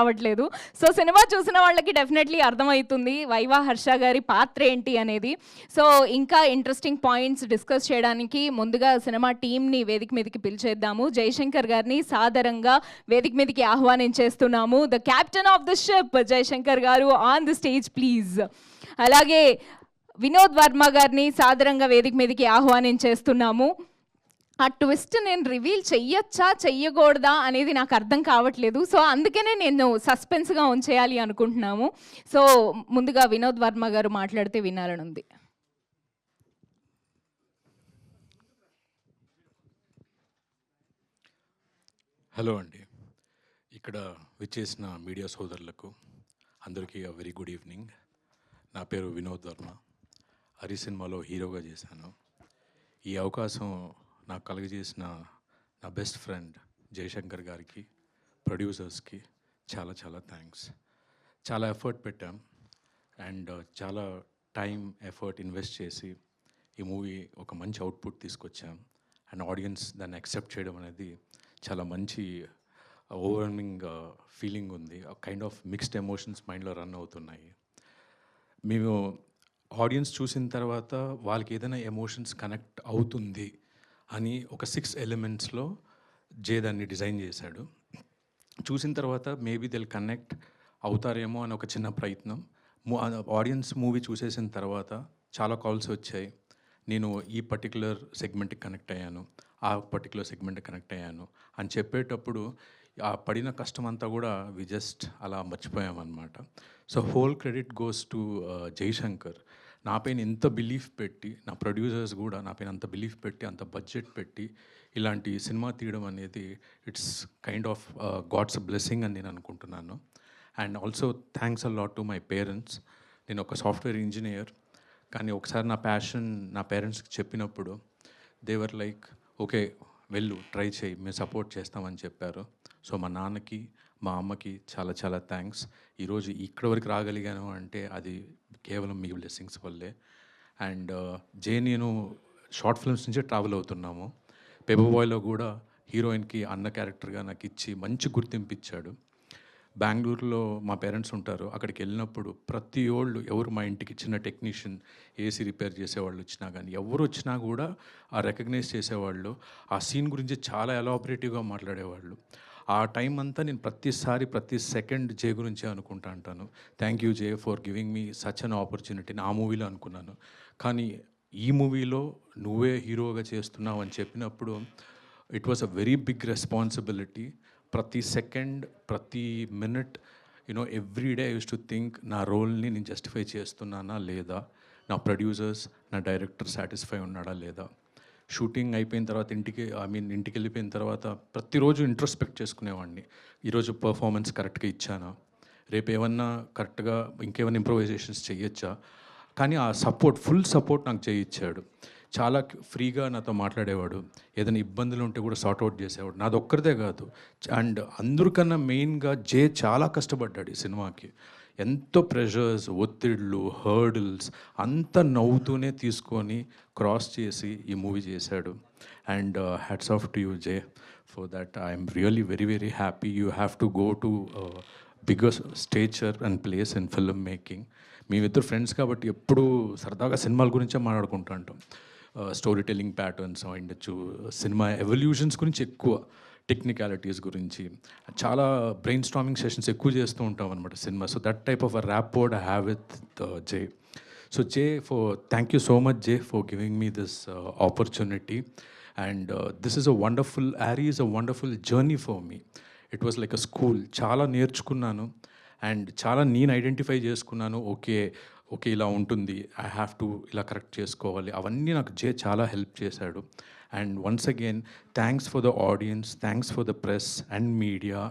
రావట్లేదు. So cinema చూసిన వాళ్ళకి డెఫినెట్లీ అర్థమవుతుంది వైవా హర్ష గారి పాత్ర ఏంటి అనేది. సో ఇంకా ఇంట్రెస్టింగ్ పాయింట్స్ డిస్కస్ చేయడానికి ముందుగా సినిమా టీమ్ని వేదిక మీదకి పిలిచేద్దాము. జయశంకర్ గారిని సాదరంగా వేదిక మీదకి ఆహ్వానించేస్తున్నాము. The captain of the ship Jayashankar గారు ఆన్ ది స్టేజ్ ప్లీజ్. అలాగే వినోద్ వర్మ గారిని సాదరంగా వేదిక మీదకి ఆహ్వానించేస్తున్నాము. ఆ ట్విస్ట్ నేను రివీల్ చెయ్యొచ్చా చెయ్యకూడదా అనేది నాకు అర్థం కావట్లేదు. సో అందుకనే నేను సస్పెన్స్గా ఉంచేయాలి అనుకుంటున్నాము. సో ముందుగా వినోద్ వర్మ గారు మాట్లాడితే వినాలని ఉంది. హలో అండి, ఇక్కడ విచ్చేసిన మీడియా సోదరులకు అందరికీ వెరీ గుడ్ ఈవినింగ్. నా పేరు వినోద్ వర్మ. హరి సినిమాలో హీరోగా చేశాను. ఈ అవకాశం నాకు కలుగజేసిన నా బెస్ట్ ఫ్రెండ్ జయశంకర్ గారికి, ప్రొడ్యూసర్స్కి చాలా చాలా థ్యాంక్స్. చాలా ఎఫర్ట్ పెట్టాం అండ్ చాలా టైం ఎఫర్ట్ ఇన్వెస్ట్ చేసి ఈ మూవీ ఒక మంచి అవుట్పుట్ తీసుకొచ్చాం. అండ్ ఆడియన్స్ దాన్ని యాక్సెప్ట్ చేయడం అనేది చాలా మంచి ఓవర్వెల్మింగ్ ఫీలింగ్ ఉంది. కైండ్ ఆఫ్ మిక్స్డ్ ఎమోషన్స్ మైండ్లో రన్ అవుతున్నాయి. మేము ఆడియన్స్ చూసిన తర్వాత వాళ్ళకి ఏదైనా ఎమోషన్స్ కనెక్ట్ అవుతుంది అని ఒక 6 ఎలిమెంట్స్లో దాన్ని డిజైన్ చేశాడు. చూసిన తర్వాత మేబీ దిల్ కనెక్ట్ అవుతారేమో అని ఒక చిన్న ప్రయత్నం. ఆడియన్స్ మూవీ చూసేసిన తర్వాత చాలా కాల్స్ వచ్చాయి. నేను ఈ పర్టికులర్ సెగ్మెంట్కి కనెక్ట్ అయ్యాను, ఆ పర్టికులర్ సెగ్మెంట్కి కనెక్ట్ అయ్యాను అని చెప్పేటప్పుడు ఆ పడిన కష్టం అంతా కూడా వి జస్ట్ అలా మర్చిపోయామన్నమాట. So whole credit goes to Jayashankar. నా పైన ఎంత బిలీఫ్ పెట్టి, నా ప్రొడ్యూసర్స్ కూడా నా పైన అంత బిలీఫ్ పెట్టి, అంత బడ్జెట్ పెట్టి ఇలాంటి సినిమా తీయడం అనేది it's kind of god's blessing అని నేను అనుకుంటున్నాను. And also thanks a lot to my parents. నేను ఒక సాఫ్ట్వేర్ ఇంజనీర్, కానీ ఒకసారి నా ప్యాషన్ నా పేరెంట్స్కి చెప్పినప్పుడు దేవర్ లైక్ ఓకే వెళ్ళు ట్రై చేయి, మేము సపోర్ట్ చేస్తామని చెప్పారు. సో మా నాన్నకి మా అమ్మకి చాలా చాలా థ్యాంక్స్. ఈరోజు ఇక్కడి వరకు రాగలిగాను అంటే అది కేవలం మీ బ్లెస్సింగ్స్ వల్లే. అండ్ నేను షార్ట్ ఫిల్మ్స్ నుంచే ట్రావెల్ అవుతున్నాము. పేపర్ బాయ్లో కూడా హీరోయిన్కి అన్న క్యారెక్టర్గా నాకు ఇచ్చి మంచి గుర్తింపు ఇచ్చాడు. బెంగళూరులో మా పేరెంట్స్ ఉంటారు, అక్కడికి వెళ్ళినప్పుడు ప్రతి ఓళ్ళు ఎవరు మా ఇంటికి చిన్న టెక్నీషియన్ ఏసీ రిపేర్ చేసేవాళ్ళు వచ్చినా కానీ ఎవరు వచ్చినా కూడా ఆ రికగ్నైజ్ చేసేవాళ్ళు, ఆ సీన్ గురించి చాలా ఎలాబరేటివ్గా మాట్లాడేవాళ్ళు. ఆ టైం అంతా నేను ప్రతి సెకండ్ జే గురించే అనుకుంటా అంటాను. Thank you J for giving me such an opportunity. ఆ మూవీలో అనుకున్నాను, కానీ ఈ మూవీలో నువ్వే హీరోగా చేస్తున్నావు అని చెప్పినప్పుడు it was a very big responsibility. ప్రతి సెకండ్ ప్రతి minute every day I use to think నా రోల్ని నేను జస్టిఫై చేస్తున్నానా లేదా, నా ప్రొడ్యూసర్స్ నా డైరెక్టర్ సాటిస్ఫై ఉన్నాడా లేదా. షూటింగ్ అయిపోయిన తర్వాత ఇంటికి వెళ్ళిపోయిన తర్వాత ప్రతిరోజు ఇంట్రోస్పెక్ట్ చేసుకునేవాడిని. ఈరోజు పర్ఫార్మెన్స్ కరెక్ట్గా ఇచ్చానా, రేపు ఏమన్నా కరెక్ట్గా ఇంకేమైనా ఇంప్రొవైజేషన్స్ చేయొచ్చా. కానీ ఆ సపోర్ట్, ఫుల్ సపోర్ట్ నాకు చేయించాడు. చాలా ఫ్రీగా నాతో మాట్లాడేవాడు, ఏదైనా ఇబ్బందులు ఉంటే కూడా సార్ట్అవుట్ చేసేవాడు. నాది ఒక్కరిదే కాదు, అండ్ అందరికన్నా మెయిన్గా చాలా కష్టపడ్డాడు ఈ సినిమాకి. ఎంతో ప్రెషర్స్, ఒత్తిళ్ళు, హర్డిల్స్ అంతా నవ్వుతూనే తీసుకొని క్రాస్ చేసి ఈ మూవీ చేశాడు. And hats off to you J for that. I'm really very very happy. You have to go to bigger stature and place in film making. మేమిద్దరు ఫ్రెండ్స్ కాబట్టి ఎప్పుడూ సరదాగా సినిమాల గురించే మాట్లాడుకుంటూ ఉంటాం. స్టోరీ టెల్లింగ్ ప్యాటర్న్స్ అయ్యుండొచ్చు, సినిమా ఎవల్యూషన్స్ గురించి ఎక్కువ, టెక్నికాలిటీస్ గురించి చాలా బ్రెయిన్ స్టార్మింగ్ సెషన్స్ ఎక్కువ చేస్తూ ఉంటాం అనమాట cinema. So that type of a rapport I have with J. So J thank you so much J for giving me this opportunity. And this is a wonderful, Yaari is a wonderful journey for me. It was like a school. చాలా నేర్చుకున్నాను and చాలా నేను identify చేసుకున్నాను. Okay ఇలా ఉంటుంది, I have to ఇలా correct చేసుకోవాలి. అవన్నీ నాకు చాలా హెల్ప్ చేశాడు. And once again thanks for the audience, thanks for the press and media.